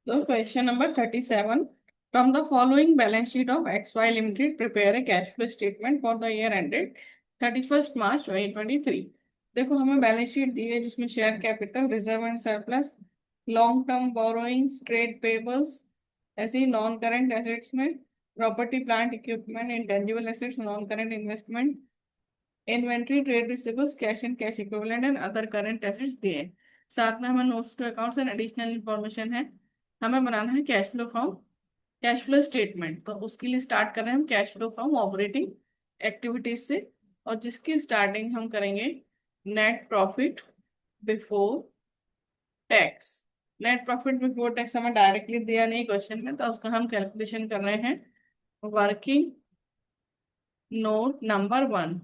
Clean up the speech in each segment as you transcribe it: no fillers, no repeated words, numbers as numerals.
So question number 37. From the following balance sheet of XY Limited, prepare a cash flow statement for the year ended 31st March 2023. देखो हमें balance sheet दी है जिसमें share capital, reserve and surplus, long term borrowings, trade payables, ऐसे ही non current assets में property plant equipment, intangible assets, non current investment, inventory, trade receivables, cash and cash equivalent and other current assets दिए हैं। साथ में हमें notes to accounts and additional information है। हमें बनाना है कैश फ्लो स्टेटमेंट। तो उसके लिए स्टार्ट कर रहे हैं हम cash flow from operating activities से, और जिसकी स्टार्टिंग हम करेंगे net profit before tax. Net profit before tax हमें डायरेक्टली दिया नहीं क्वेश्चन में, तो उसका हम कैलकुलेशन कर रहे हैं वर्किंग नोट नंबर 1।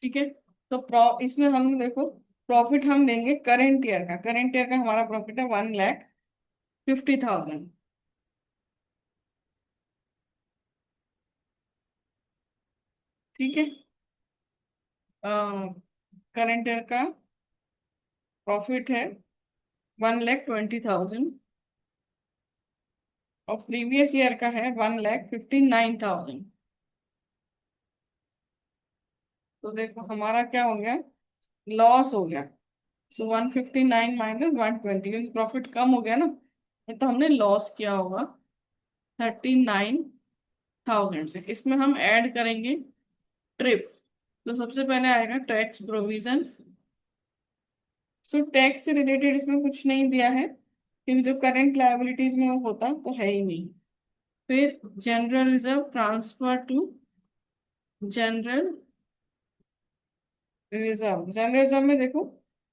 ठीक है। तो इसमें हम देखो प्रॉफिट हम लेंगे करेंट ईयर का। करेंट ईयर का हमारा प्रॉफिट है 1,50,000। ठीक है। करंट ईयर का प्रॉफिट है 1,20,000 और प्रीवियस ईयर का है 1,59,000। तो देखो हमारा क्या हो गया, लॉस हो गया। सो 159 माइनस 120, प्रॉफिट कम हो गया ना, ये तो हमने लॉस किया होगा 39,000 से। इसमें हम ऐड करेंगे ट्रिप। तो सबसे पहले आएगा टैक्स प्रोविजन। सो टैक्स से रिलेटेड इसमें कुछ नहीं दिया है क्योंकि जो करंट लायबिलिटीज में वो होता तो है ही नहीं। फिर general reserve transfer to general reserve. General reserve में देखो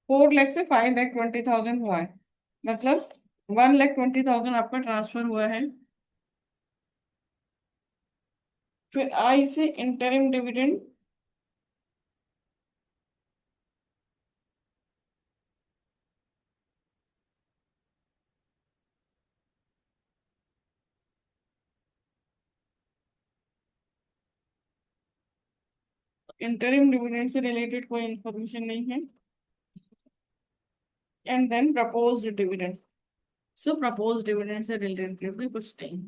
4 लाख से 5,20,000 हुआ है, मतलब 1,20,000 आपका ट्रांसफर हुआ है। फिर आई से इंटरिम डिविडेंड। इंटरिम डिविडेंड से रिलेटेड कोई इंफॉर्मेशन नहीं है। And then proposed dividend. So proposed dividend से रिलेटेड भी कुछ नहीं।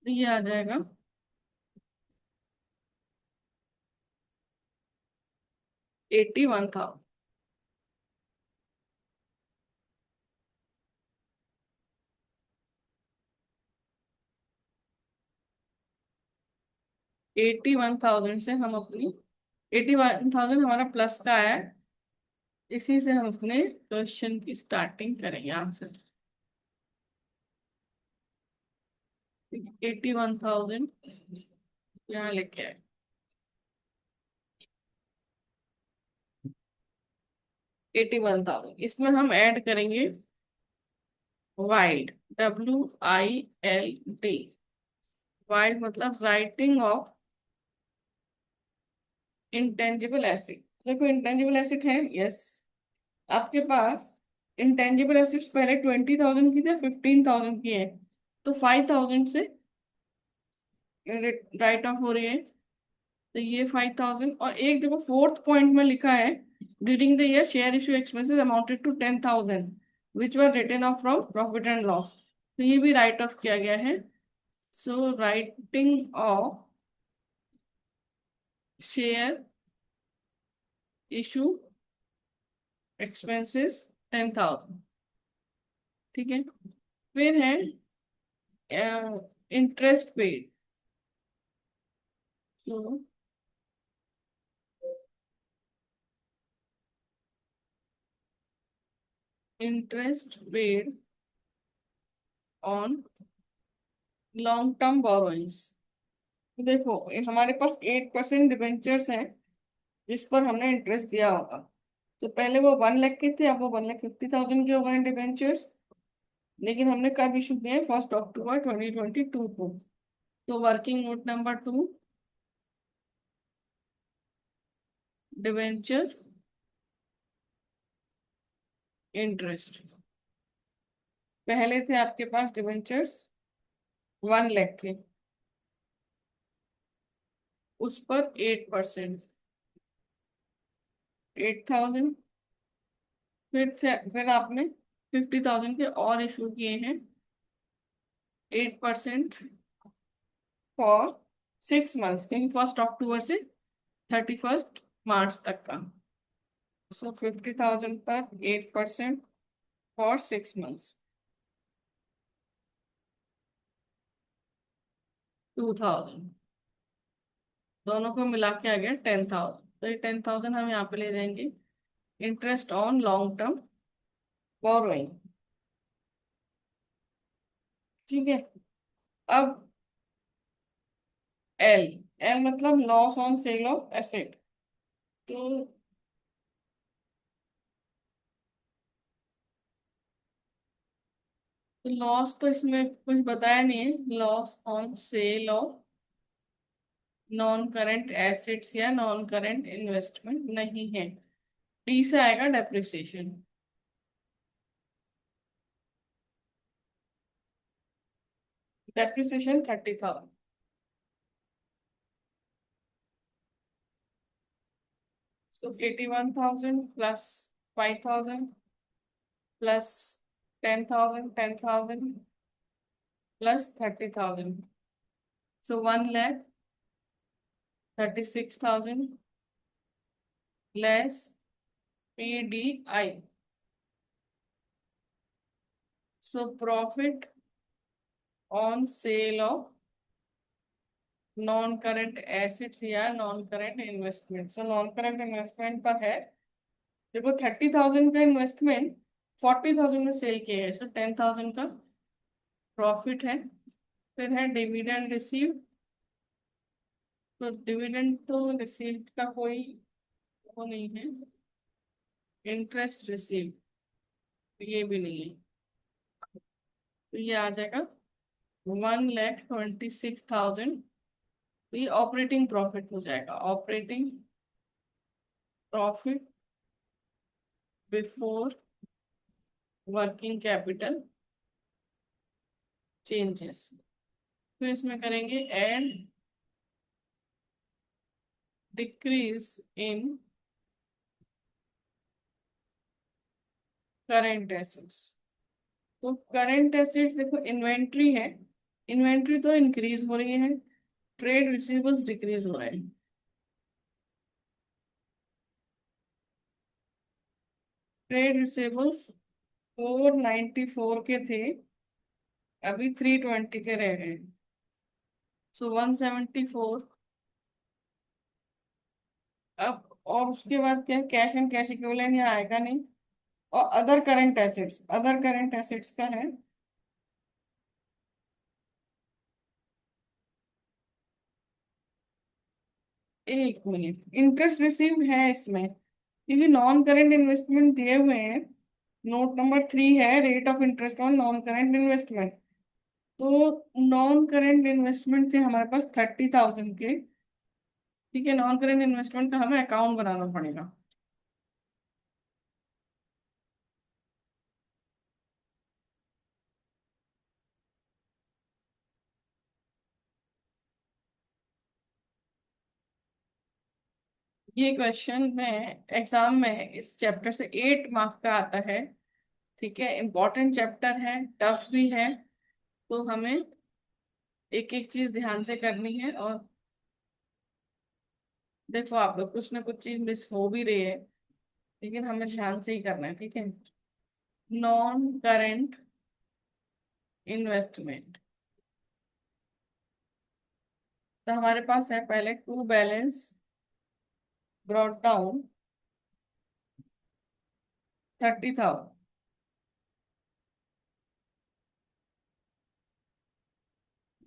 तो ये आ जाएगा 81,000। 81,000 से हम अपनी 81,000 हमारा प्लस का आया है। इसी से हम अपने क्वेश्चन की स्टार्टिंग करेंगे आंसर। 81,000 यहाँ लेके आए। 81,000 इसमें हम ऐड करेंगे वाइड, WILD। वाइड मतलब राइटिंग ऑफ इंटेंजिबल एसेट। देखो इंटेंजिबल एसेट है, यस आपके पास। इंटेंजिबल एसेट्स पहले 20,000 की थी, 15,000 की है, तो 5,000 से राइट ऑफ हो रही है। तो ये 5,000, और एक देखो फोर्थ पॉइंट में लिखा है during the year share issue expenses amounted to 10,000 which were written off from profit and loss. तो ये भी राइट ऑफ किया गया है। So writing off share issue expenses 10,000। ठीक है। फिर है इंटरेस्ट पेड। तो interest paid on long term borrowings. देखो ये हमारे पास 8% डिबेंचर्स हैं जिस पर हमने इंटरेस्ट दिया होगा। तो पहले वो 1 लाख के थे, अब वो 1,50,000 के हो गए डिबेंचर्स। लेकिन हमने कब इशू किए, 1 अक्टूबर 2022 को। तो working note number 2, debenture interest. पहले थे आपके पास डिबेंचर्स 1 लाख के, उस पर 8%। 8,000। फिर आपने 50,000 के और इशू किए हैं 8% फॉर 6 मंथ्स, क्योंकि 1 अक्टूबर से 31 मार्च तक का। सो 50,000 पर 8% फॉर 6 मंथ्स, 2,000। दोनों को मिला के आ गया 10,000। तो ये 10,000 हम यहाँ पे ले जाएंगे interest on long term borrowing. ठीक है। अब एल, एल मतलब loss on sale of asset. तो लॉस तो इसमें कुछ बताया नहीं है, loss on sale of non current assets या नॉन करंट इन्वेस्टमेंट नहीं है। डी से आएगा depreciation. Depreciation 30,000। So 81,000 plus 5,000 plus 10,000, 10,000 plus 30,000। So 1,36,000 less PDI। So profit on sale of non current assets या non current investment. So non current investment पर है, देखो 30,000 का इन्वेस्टमेंट 40,000 में सेल किया है, सो 10,000 का प्रॉफिट है। फिर है डिविडेंड रिसीव। तो डिविडेंड तो रिसीव का कोई वो नहीं है। इंटरेस्ट रिसीव ये भी नहीं है, तो ये आ जाएगा 1,26,000। ये ऑपरेटिंग प्रॉफिट हो जाएगा, operating profit before working capital changes. फिर इसमें करेंगे add decrease in current assets. तो करेंट एसेट्स देखो इन्वेंट्री है, इन्वेंट्री तो इंक्रीज हो रही है, ट्रेड रिसीवेबल्स डिक्रीज हो रहे हैं। ट्रेड रिसीवेबल्स 494 के थे, अभी 320 के रह गए। सो 174। अब और उसके बाद क्या, कैश एंड कैश इक्विवेलेंट यहाँ आएगा नहीं। और other current assets, other current assets का है, एक मिनट, इंटरेस्ट रिसीव्ड है इसमें, क्योंकि नॉन करेंट इन्वेस्टमेंट दिए हुए हैं। नोट नंबर 3 है rate of interest on non current investment. तो नॉन करेंट इन्वेस्टमेंट थे हमारे पास 30,000 के। ठीक है, नॉन करेंट इन्वेस्टमेंट का हमें अकाउंट बनाना पड़ेगा। ये क्वेश्चन में एग्जाम में इस चैप्टर से 8 मार्क का आता है। ठीक है, इम्पोर्टेंट चैप्टर है, टफ भी है। तो हमें एक एक चीज ध्यान से करनी है। और देखो आप लोग कुछ ना कुछ चीज मिस हो भी रही है, लेकिन हमें ध्यान से ही करना है। ठीक है, नॉन करेंट इन्वेस्टमेंट। तो हमारे पास है पहले to balance brought down 30,000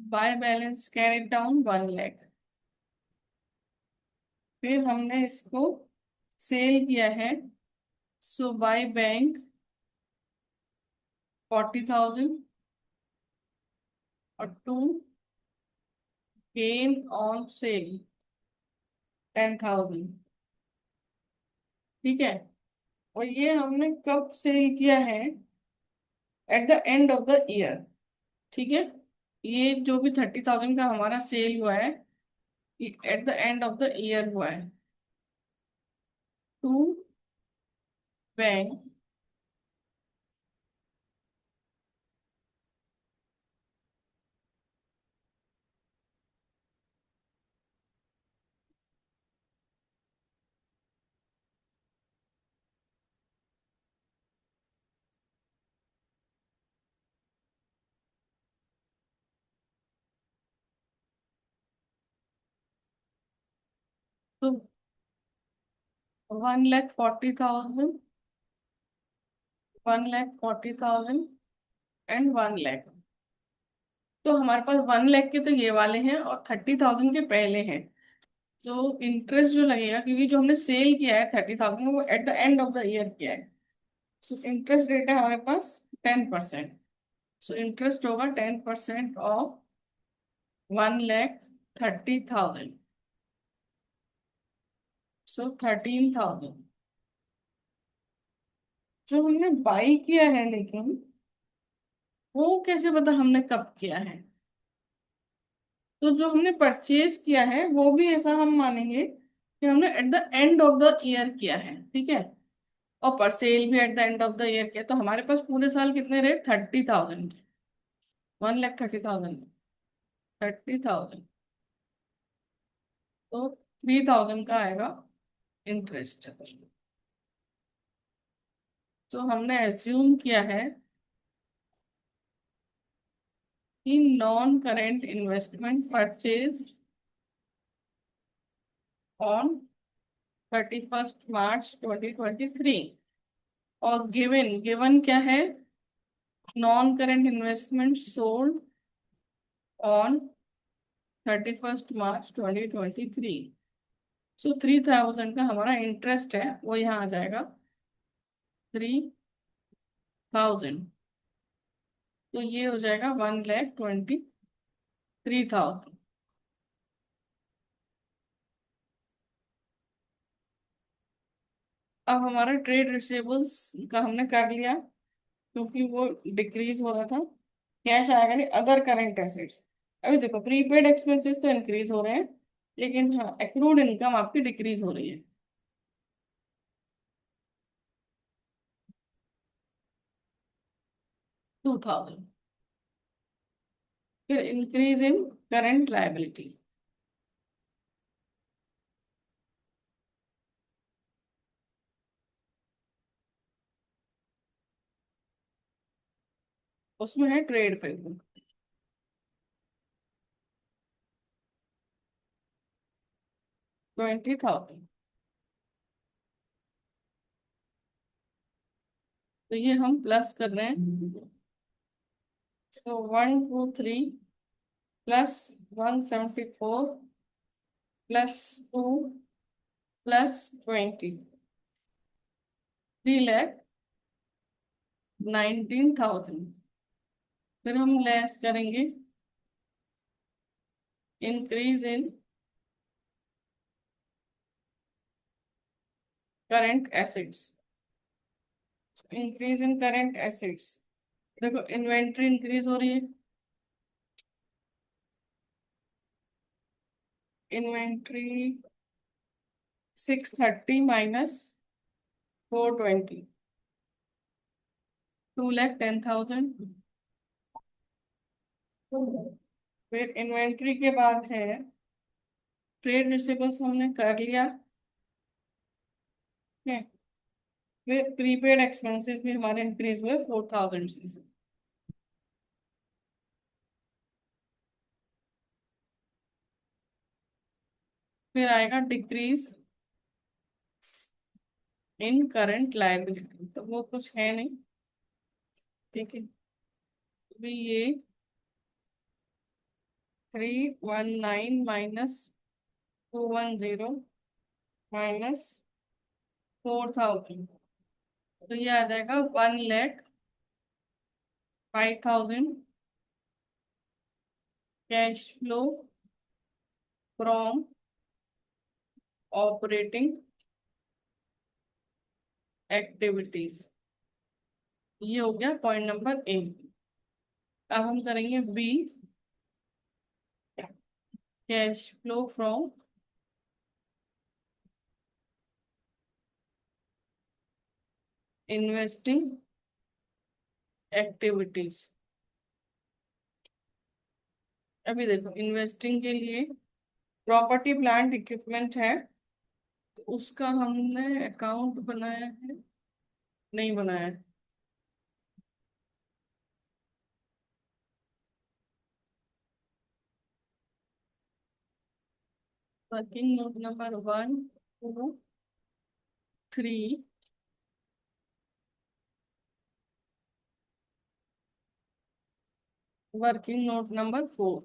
by balance carried down 1 lakh. फिर हमने इसको सेल किया है, सो बाय बैंक 40,000 और टू गेन ऑन सेल 10,000। ठीक है, और ये हमने कब सेल किया है, at the end of the year. ठीक है, ये जो भी 30,000 का हमारा सेल हुआ है, at the end of the year हुआ है, टू बैंक तो 1,40,000, 1,40,000 एंड 1 लाख। तो हमारे पास 1 लाख के तो ये वाले हैं और 30,000 के पहले हैं। तो इंटरेस्ट जो लगेगा, क्योंकि जो हमने सेल किया है 30,000 वो at the end of the year किया है, सो इंटरेस्ट रेट है हमारे पास 10%। सो इंटरेस्ट होगा 10% ऑफ 1,30,000, सो 13,000। जो हमने बाई किया है, लेकिन वो कैसे पता हमने कब किया है? तो जो हमने परचेज किया है वो भी ऐसा हम मानेंगे कि हमने at the end of the year किया है, ठीक है। और पर सेल भी at the end of the year किया, तो हमारे पास पूरे साल कितने रहे? 30,000। 1,30,000, 30,000, तो 3,000 का आएगा इंटरेस्ट। तो हमने एज्यूम किया है कि non current investment purchase on 31 मार्च 2023, और गिवन गिवन क्या है? Non current investment sold on 31 मार्च 2023। सो 3,000 का हमारा इंटरेस्ट है, वो यहाँ आ जाएगा 3,000। तो ये हो जाएगा 1,23,000। अब हमारा ट्रेड रिसीवेबल्स का हमने कर लिया, क्योंकि वो डिक्रीज हो रहा था। कैश आएगा नहीं, अदर करेंट एसेट्स। अभी देखो, प्रीपेड एक्सपेंसेस तो इंक्रीज हो रहे हैं, लेकिन हाँ, एक्रूड इनकम आपकी डिक्रीज हो रही है। 2,000। फिर इंक्रीज इन करेंट लायबिलिटी, उसमें है ट्रेड पेबल, 20,000। तो ये हम प्लस कर रहे हैं, तो 123 प्लस 174 प्लस 2 प्लस 3,19,000। फिर हम लेस करेंगे increase in current assets. Increase in current assets, देखो इन्वेंट्री इंक्रीज हो रही है। Inventory 630 minus 420, 2,10,000। फिर इन्वेंट्री के बाद है ट्रेड रिसीवेबल्स, हमने कर लिया, ठीक है। फिर प्रीपेड एक्सपेंसेस भी हमारे इंक्रीज हुए 4,000 से। फिर आएगा डिक्रीज इन करंट लायबिलिटी, तो वो कुछ है नहीं, ठीक है। अभी ये 319 माइनस 210 माइनस 4,000, तो ये आ जाएगा 1,05,000 cash flow from operating activities. ये हो गया पॉइंट नंबर ए। अब हम करेंगे B, cash flow from investing activities. अभी देखो इन्वेस्टिंग के लिए प्रॉपर्टी प्लांट इक्विपमेंट है, तो उसका हमने अकाउंट बनाया है, नहीं बनाया है। Working note number 1, 2, 3, working note number 4।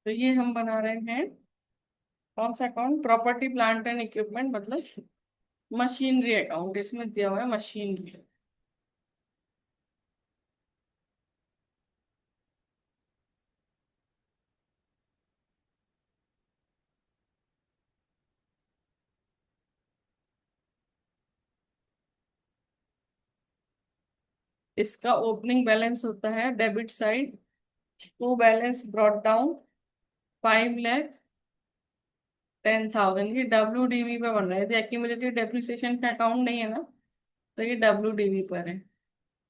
तो ये हम बना रहे हैं कौन सा account, property plant and equipment मतलब मशीनरी अकाउंट, इसमें दिया हुआ है मशीनरी। इसका ओपनिंग बैलेंस होता है डेबिट साइड, तो बैलेंस ब्रॉट डाउन 5,10,000। ये WDV पे बन रहा है, एक्यूमुलेटेड डेप्रिसिएशन का अकाउंट नहीं है ना, तो ये WDV पर है।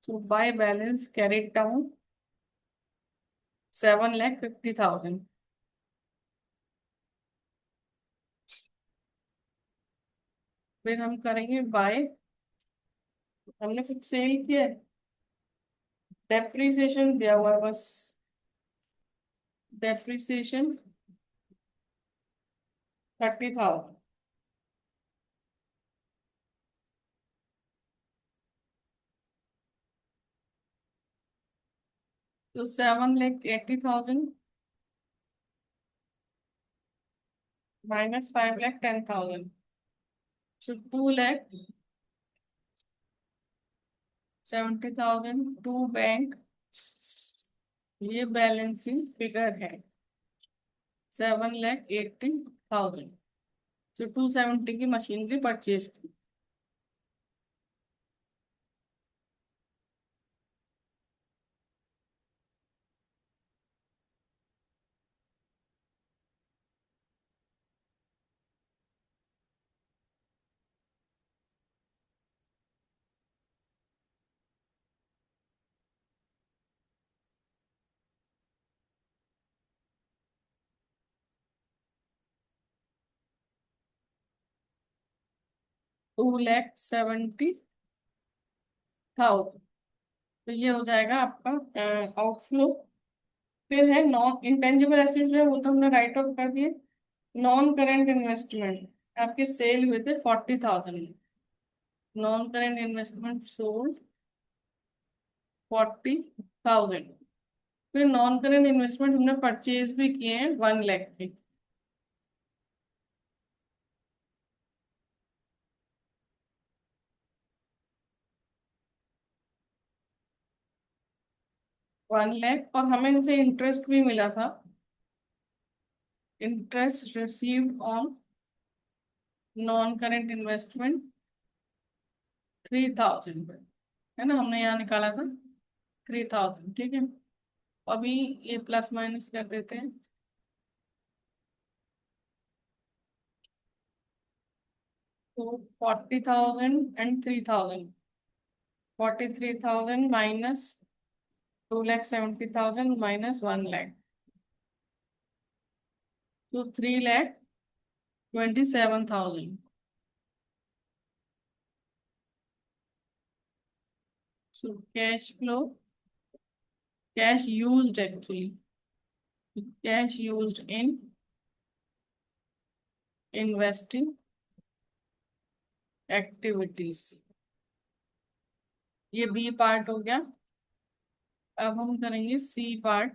तो बाय बैलेंस कैरिड डाउन 7,50,000। फिर हम करेंगे बाय, हमने कुछ सेल किया, डेप्रिसिएशन दिया हुआ है बस, डेप्रिसिएशन 30,000। तो 7,80,000 माइनस 5,10,000, so 2,70,000 टू बैंक। ये बैलेंसिंग फिगर है 7,80,000। तो 270 की मशीनरी परचेज की। 2,70,000, तो ये हो जाएगा आपका आउटफ्लो। फिर है नॉन इंटेंजिबल एसेट, जो है वो तो हमने राइट ऑफ कर दिए। नॉन करेंट इन्वेस्टमेंट आपके सेल हुए थे 40,000, नॉन करेंट इन्वेस्टमेंट सोल्ड 40,000। फिर नॉन करेंट इन्वेस्टमेंट हमने परचेज भी किए हैं 1 लाख के। 1 लाख, और हमें इनसे इंटरेस्ट भी मिला था, interest received on non current investment 3,000, है ना, हमने यहाँ निकाला था 3,000, ठीक है। अभी ये प्लस माइनस कर देते हैं, तो 40,000 एंड 3,000, 43,000 माइनस 2,70,000 माइनस 1 लाख, तो 3,27,000। So cash flow, cash used actually, cash used in investing activities। ये बी पार्ट हो गया। अब हम करेंगे C part.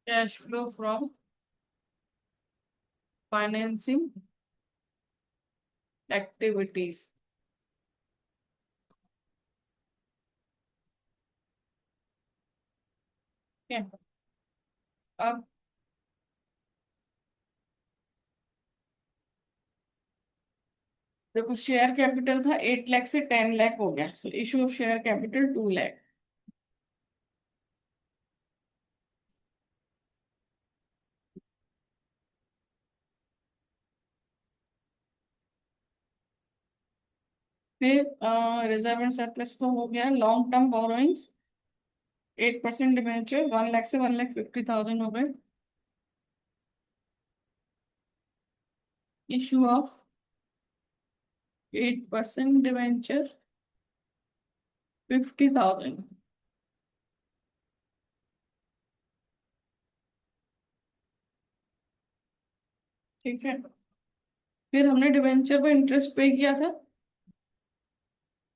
Cash flow from financing activities. ठीक है। अब देखो, शेयर कैपिटल था 8 लाख से 10 लाख हो गया, सो issue of share capital 2 lakh. फिर रिजर्व एंड सरप्लस तो हो गया। Long term borrowings 8% debenture 1 lakh से 1,50,000 हो गए। Issue of 8% debenture 50,000। ठीक है। फिर हमने डिबेंचर पर इंटरेस्ट पे किया था,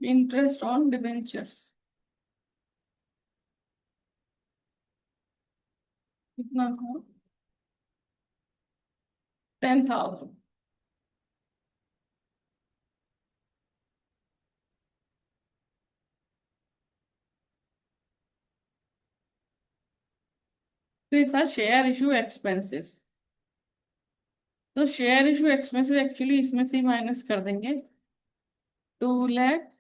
इंटरेस्ट ऑन डिबेंचर्स कितना था? 10,000। फिर था शेयर इशू एक्सपेंसेस। तो शेयर इशू एक्सपेंसेस एक्चुअली इसमें से ही माइनस कर देंगे। 2 लाख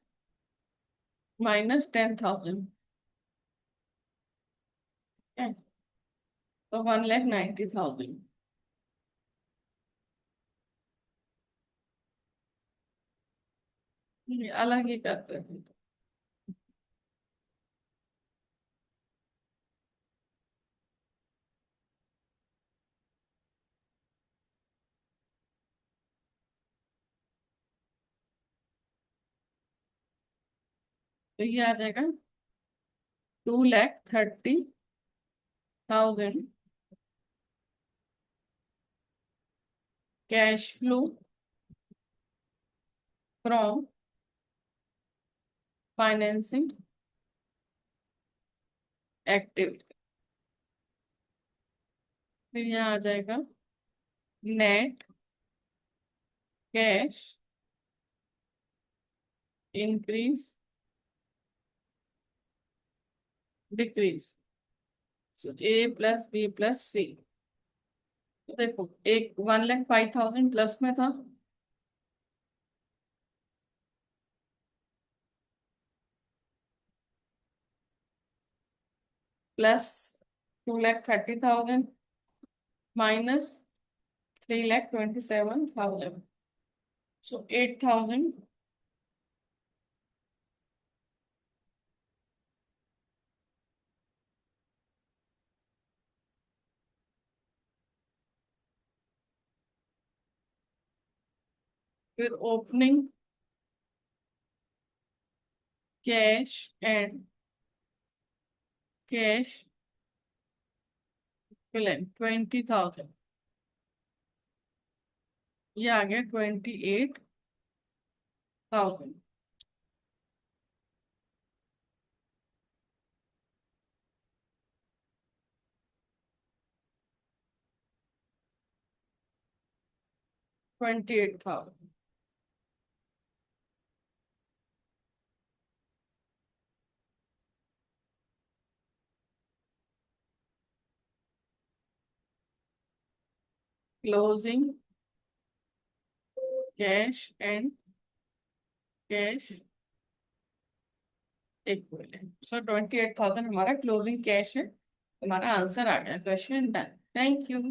-10,000। तो 1,90,000। ये अलग ही करते हैं। तो ये आ जाएगा 2,30,000 cash flow from financing activity. फिर यहाँ आ जाएगा नेट कैश इंक्रीज डिक्रीज। ए प्लस बी प्लस सी। देखो, एक 1,05,000 प्लस में था, प्लस 2,30,000 -3,27,000। सो 8,000। फिर opening cash and cash equivalent 20,000। ये आ गया 28,000। 28,000। Closing cash and cash equivalent. So 28,000 हमारा क्लोजिंग कैश है। हमारा आंसर आ गया। Question done. Thank you.